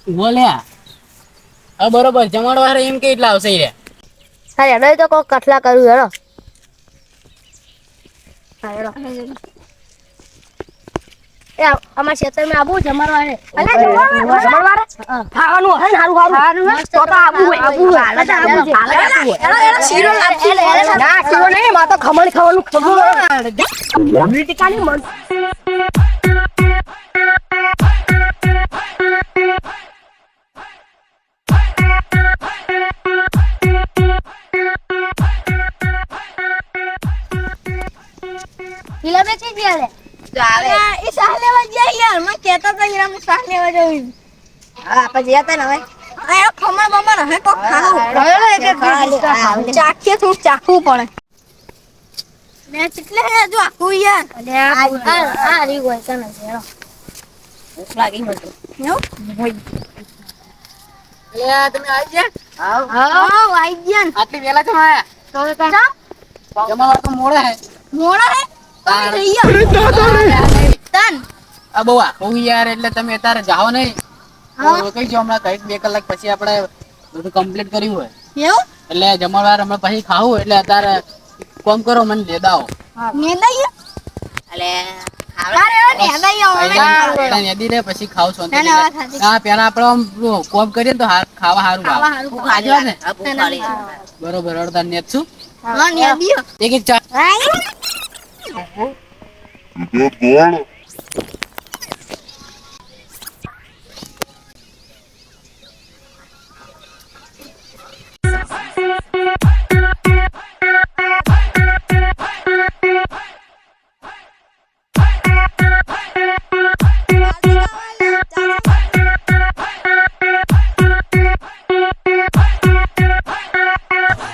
બોલ્યા હવે બરોબર જમાડવાળા એમ કે એટલા આવશે રે. અરે હેડો તો કોક કટલા કરું હેડો. એ અમાર ક્ષેત્રમાં આબુ જમાડવાને. અલે જમાડવાને ખાવાનું હે હારું હારું તો આબુ હોય શીરો ના શીરો નહીં માં તો ખમણ ખાવાનું ખબર ટીકાની મન કિલો બેચી ગયા ચાલે એ સાહ લેવા ગયા યાર મેં કહેતો તો યાર હું સાહ લેવા જઉં. હા આપણે જતા ને હવે આ ખમણ બમણ હે કોક ખાવું ચાખીએ થોડું ચાખવું પડે ને એટલે જો આખું યાર આ રી હોય તને જરો ભૂખ લાગી મને યો એટલે તમે આવી ગયા? હા આવી ગયા આટલી વેલા કેમ આયા? તો જમાડવા તો મોડા હે. મોડા હે આ બહુ આખું યાર એટલે તમે અત્યારે જાઓ નહીં. કઈ જો હમણાં કઈક 2 કલાક પછી આપણે બધું કમ્પ્લીટ કર્યું હોય એવું એટલે જમણવાર હમણાં પછી ખાવું એટલે અત્યારે કોમ કરો મને દે દાઓ નેદી રે પછી ખાવ છો. હા પેલા આપડે આમ કોમ કરીએ ને તો ખાવા સારું આવે ને. બરોબર અડધા નેત છું એક ચા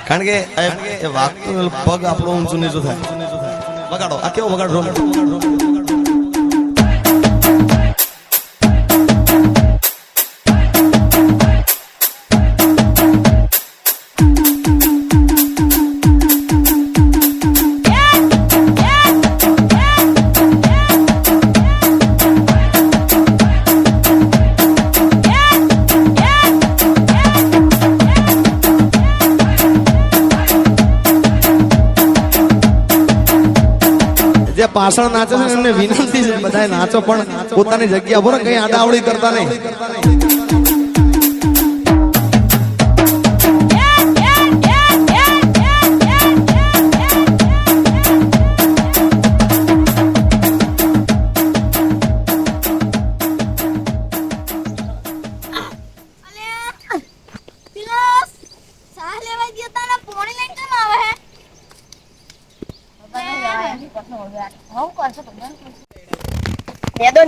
કારણ કે એ વાગતું પગ આપણો ઊંચું નીચું થાય. વગાડો આ કેવો વગાડો પાછળ નાચે છે એમને વિનંતી છે બધા નાચો પણ પોતાની જગ્યા પર કઈ આડાવડી કરતા નહીં.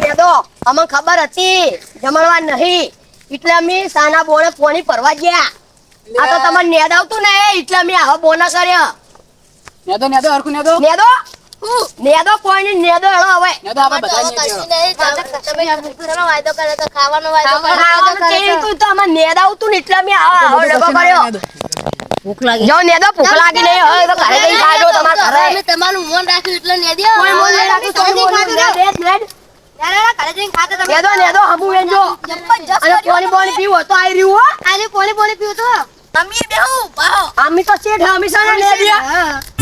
નેદો અમને ખબર હતી જમણવા નહીં એટલે અમે સાના બોને પોણી ભરવા ગયા. આ તો તમને નેદ આવતું ને એટલે અમે આવા બોના કર્યા. નેદો હરખું નેદો નેદો કોઈ નહીં નેદો હેડો હવે નેદો આપણે બધા વાયદો કરે તો ખાવાનો વાયદો તો અમે નેદ આવતું ને એટલે અમે આવા ડબ્બો કર્યો. ભૂખ લાગી જાવ નેદો ભૂખ લાગી નહીં હવે તો ઘરે જઈને ખાજો તમારા ઘરે અમે તમારું મન રાખ્યું એટલે નેદિયો કોઈ મન નહીં રાખ્યું તો નેદો હમુ વેજો અને પાણી પીવો તો આઈ રહ્યું હો આલે પાણી પીવો તો અમે બેહુ બાહો અમે તો શેઠ હંમેશા નેદિયા